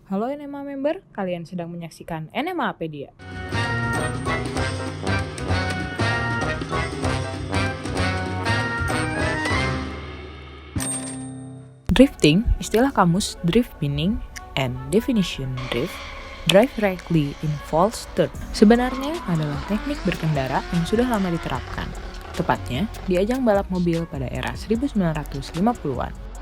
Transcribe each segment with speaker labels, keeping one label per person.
Speaker 1: Halo NMA member, kalian sedang menyaksikan NMApedia. Drifting, istilah kamus drift meaning and definition drift, drive recklessly in false turn. Sebenarnya adalah teknik berkendara yang sudah lama diterapkan, tepatnya di ajang balap mobil pada era 1950-an.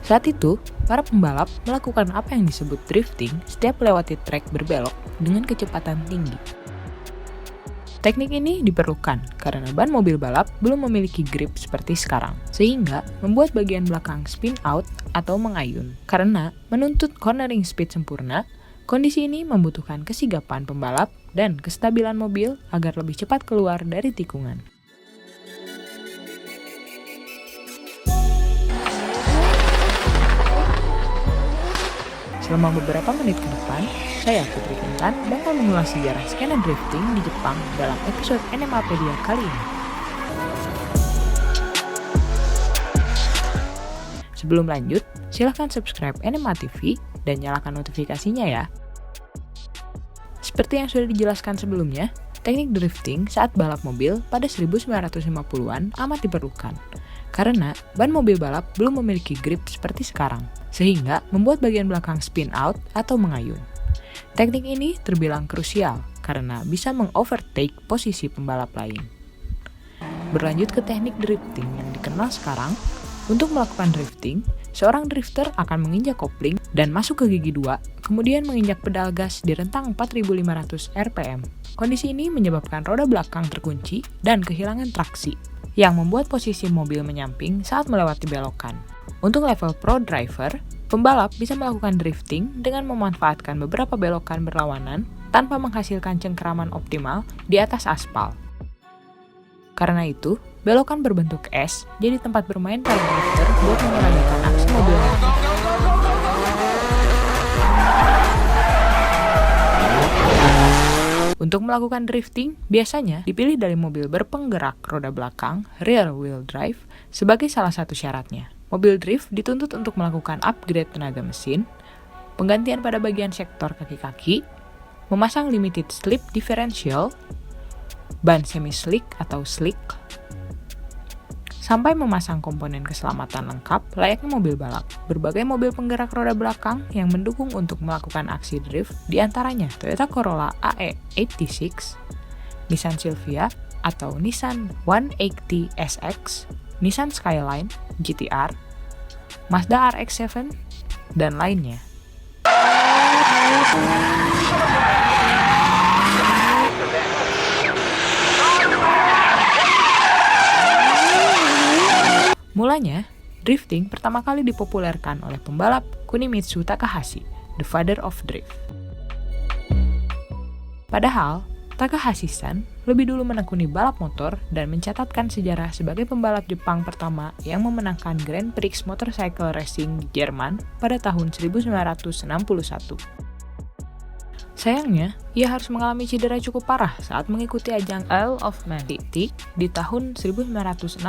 Speaker 1: Saat itu, para pembalap melakukan apa yang disebut drifting setiap melewati trek berbelok dengan kecepatan tinggi. Teknik ini diperlukan karena ban mobil balap belum memiliki grip seperti sekarang, sehingga membuat bagian belakang spin out atau mengayun. Karena menuntut cornering speed sempurna, kondisi ini membutuhkan kesigapan pembalap dan kestabilan mobil agar lebih cepat keluar dari tikungan. Selama beberapa menit ke depan, saya Putri Kintan bakal mengulas sejarah skena drifting di Jepang dalam episode NMApedia kali ini. Sebelum lanjut, silahkan subscribe NMA TV dan nyalakan notifikasinya ya. Seperti yang sudah dijelaskan sebelumnya, teknik drifting saat balap mobil pada 1950-an amat diperlukan, karena ban mobil balap belum memiliki grip seperti sekarang, sehingga membuat bagian belakang spin out atau mengayun. Teknik ini terbilang krusial karena bisa mengovertake posisi pembalap lain. Berlanjut ke teknik drifting yang dikenal sekarang, untuk melakukan drifting, seorang drifter akan menginjak kopling dan masuk ke gigi 2, kemudian menginjak pedal gas di rentang 4.500 rpm. Kondisi ini menyebabkan roda belakang terkunci dan kehilangan traksi, yang membuat posisi mobil menyamping saat melewati belokan. Untuk level pro driver, pembalap bisa melakukan drifting dengan memanfaatkan beberapa belokan berlawanan tanpa menghasilkan cengkeraman optimal di atas aspal. Karena itu, belokan berbentuk S jadi tempat bermain para drifter buat memperagakan aksi mobil. Untuk melakukan drifting, biasanya dipilih dari mobil berpenggerak roda belakang rear wheel drive sebagai salah satu syaratnya. Mobil drift dituntut untuk melakukan upgrade tenaga mesin, penggantian pada bagian sektor kaki-kaki, memasang limited slip differential, ban semi-slick atau slick, sampai memasang komponen keselamatan lengkap layaknya mobil balap. Berbagai mobil penggerak roda belakang yang mendukung untuk melakukan aksi drift diantaranya Toyota Corolla AE86, Nissan Silvia atau Nissan 180 SX, Nissan Skyline, GTR, Mazda RX-7, dan lainnya. Mulanya, drifting pertama kali dipopulerkan oleh pembalap Kunimitsu Takahashi, the father of drift. Padahal, Takahashi-san lebih dulu menekuni balap motor dan mencatatkan sejarah sebagai pembalap Jepang pertama yang memenangkan Grand Prix Motorcycle Racing di Jerman pada tahun 1961. Sayangnya, ia harus mengalami cedera cukup parah saat mengikuti ajang Isle of Man di tahun 1962.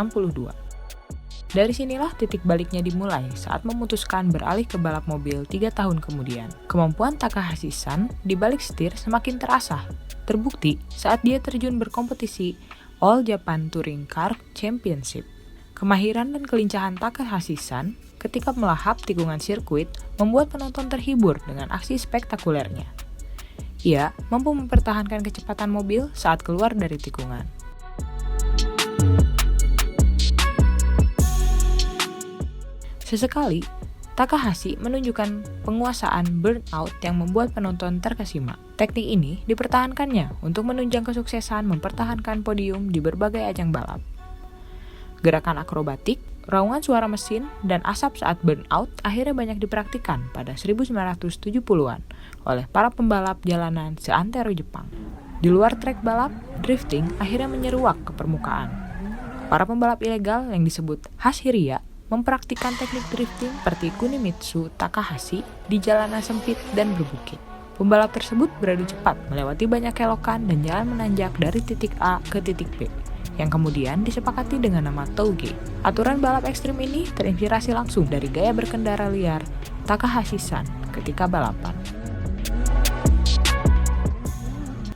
Speaker 1: Dari sinilah titik baliknya dimulai saat memutuskan beralih ke balap mobil 3 tahun kemudian. Kemampuan Takahashi-san di balik setir semakin terasah. Terbukti saat dia terjun berkompetisi All Japan Touring Car Championship. Kemahiran dan kelincahan Takahashi-san ketika melahap tikungan sirkuit membuat penonton terhibur dengan aksi spektakulernya. Ia mampu mempertahankan kecepatan mobil saat keluar dari tikungan. Sesekali, Takahashi menunjukkan penguasaan burnout yang membuat penonton terkesima. Teknik ini dipertahankannya untuk menunjang kesuksesan mempertahankan podium di berbagai ajang balap. Gerakan akrobatik, raungan suara mesin, dan asap saat burnout akhirnya banyak dipraktikkan pada 1970-an oleh para pembalap jalanan seantero Jepang. Di luar trek balap, drifting akhirnya menyeruak ke permukaan. Para pembalap ilegal yang disebut Hashiriya mempraktikkan teknik drifting seperti Kunimitsu Takahashi di jalanan sempit dan berbukit. Pembalap tersebut beradu cepat melewati banyak kelokan dan jalan menanjak dari titik A ke titik B, yang kemudian disepakati dengan nama Touge. Aturan balap ekstrim ini terinspirasi langsung dari gaya berkendara liar Takahashi-san ketika balapan.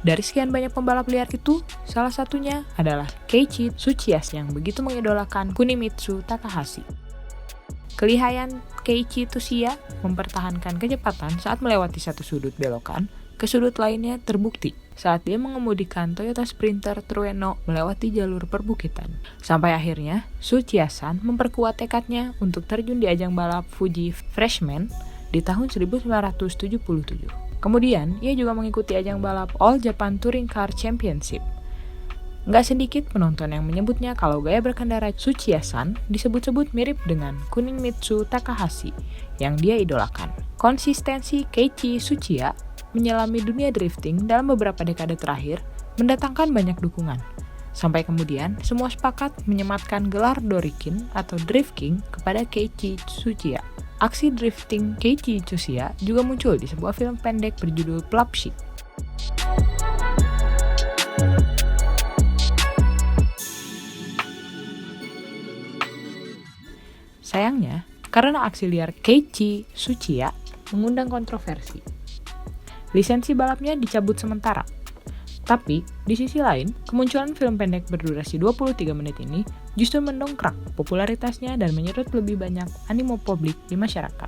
Speaker 1: Dari sekian banyak pembalap liar itu, salah satunya adalah Keiichi Tsuchiya yang begitu mengidolakan Kunimitsu Takahashi. Kelihayan Keiichi Tsuchiya mempertahankan kecepatan saat melewati satu sudut belokan ke sudut lainnya terbukti saat dia mengemudikan Toyota Sprinter Trueno melewati jalur perbukitan. Sampai akhirnya, Tsuchiya-san memperkuat tekadnya untuk terjun di ajang balap Fuji Freshman di tahun 1977. Kemudian, ia juga mengikuti ajang balap All Japan Touring Car Championship. Nggak sedikit penonton yang menyebutnya kalau gaya berkendara Tsuchiya-san disebut-sebut mirip dengan Kunimitsu Takahashi yang dia idolakan. Konsistensi Keiichi Tsuchiya menyelami dunia drifting dalam beberapa dekade terakhir mendatangkan banyak dukungan. Sampai kemudian, semua sepakat menyematkan gelar Dorikin atau Drift King kepada Keiichi Tsuchiya. Aksi drifting Keiichi Tsuchiya juga muncul di sebuah film pendek berjudul Plapshik. Sayangnya, karena aksi liar Keiichi Tsuchiya mengundang kontroversi, lisensi balapnya dicabut sementara. Tapi, di sisi lain, kemunculan film pendek berdurasi 23 menit ini justru mendongkrak popularitasnya dan menyerut lebih banyak animo publik di masyarakat.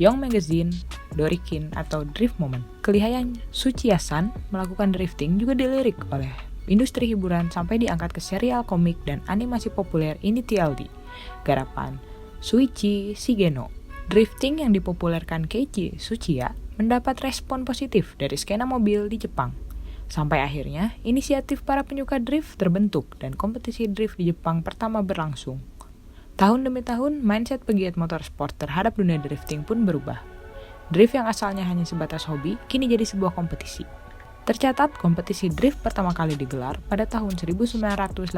Speaker 1: Young Magazine, Dorikin, atau Drift Moment. Kelihayan Tsuchiya-san melakukan drifting juga dilirik oleh industri hiburan sampai diangkat ke serial komik dan animasi populer Initial D, garapan Shuichi Shigeno. Drifting yang dipopulerkan Keiichi Tsuchiya mendapat respon positif dari skena mobil di Jepang. Sampai akhirnya, inisiatif para penyuka drift terbentuk dan kompetisi drift di Jepang pertama berlangsung. Tahun demi tahun, mindset pegiat motorsport terhadap dunia drifting pun berubah. Drift yang asalnya hanya sebatas hobi, kini jadi sebuah kompetisi. Tercatat, kompetisi drift pertama kali digelar pada tahun 1986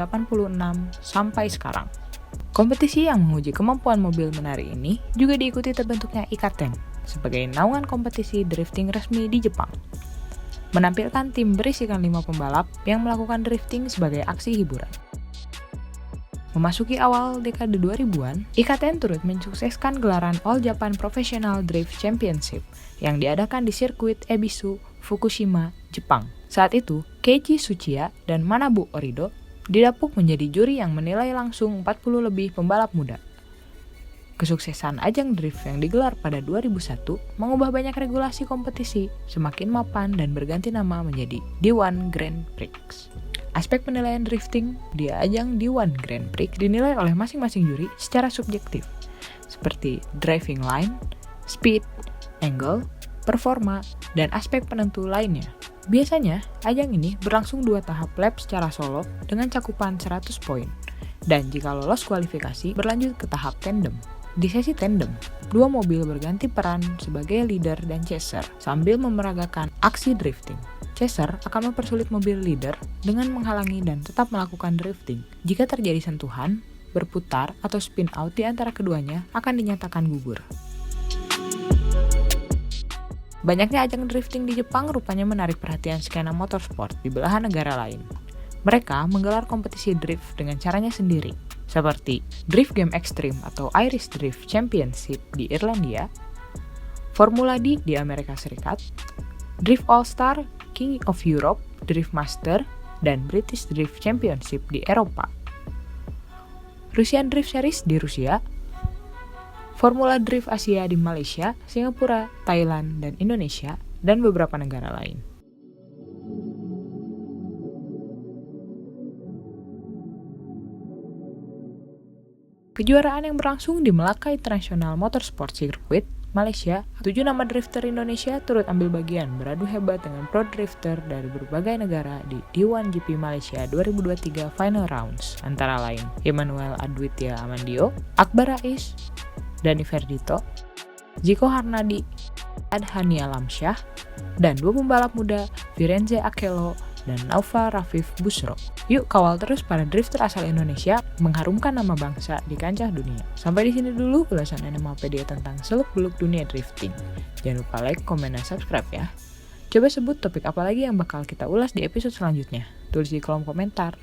Speaker 1: sampai sekarang. Kompetisi yang menguji kemampuan mobil menari ini juga diikuti terbentuknya Ikaten sebagai naungan kompetisi drifting resmi di Jepang. Menampilkan tim berisikan 5 pembalap yang melakukan drifting sebagai aksi hiburan. Memasuki awal dekade 2000-an, Ikaten turut mensukseskan gelaran All Japan Professional Drift Championship yang diadakan di sirkuit Ebisu, Fukushima, Jepang. Saat itu, Keiichi Tsuchiya dan Manabu Orido didapuk menjadi juri yang menilai langsung 40 lebih pembalap muda. Kesuksesan ajang drift yang digelar pada 2001 mengubah banyak regulasi kompetisi, semakin mapan dan berganti nama menjadi D1 Grand Prix. Aspek penilaian drifting di ajang D1 Grand Prix dinilai oleh masing-masing juri secara subjektif, seperti driving line, speed, angle, performa, dan aspek penentu lainnya. Biasanya, ajang ini berlangsung 2 tahap lap secara solo dengan cakupan 100 poin, dan jika lolos kualifikasi berlanjut ke tahap tandem. Di sesi tandem, 2 mobil berganti peran sebagai leader dan chaser sambil memeragakan aksi drifting. Chaser akan mempersulit mobil leader dengan menghalangi dan tetap melakukan drifting. Jika terjadi sentuhan, berputar, atau spin out di antara keduanya akan dinyatakan gugur. Banyaknya ajang drifting di Jepang rupanya menarik perhatian skena motorsport di belahan negara lain. Mereka menggelar kompetisi drift dengan caranya sendiri, seperti Drift Game Extreme atau Irish Drift Championship di Irlandia, Formula D di Amerika Serikat, Drift All-Star, King of Europe, Drift Master, dan British Drift Championship di Eropa, Russian Drift Series di Rusia, Formula Drift Asia di Malaysia, Singapura, Thailand, dan Indonesia, dan beberapa negara lain. Kejuaraan yang berlangsung di Melaka International Motorsport Circuit, Malaysia, 7 nama drifter Indonesia turut ambil bagian beradu hebat dengan pro drifter dari berbagai negara di D1GP Malaysia 2023 Final Rounds, antara lain Emmanuel Adwitya Amandio, Akbar Rais, Dani Ferdito, Jiko Harnadi, Adhania Lamsyah, dan 2 pembalap muda Firenze Akelo dan Naufa Rafif Busro. Yuk kawal terus para drifter asal Indonesia mengharumkan nama bangsa di kancah dunia. Sampai di sini dulu ulasan Animalpedia tentang seluk-beluk dunia drifting. Jangan lupa like, komen, dan subscribe ya. Coba sebut topik apa lagi yang bakal kita ulas di episode selanjutnya. Tulis di kolom komentar.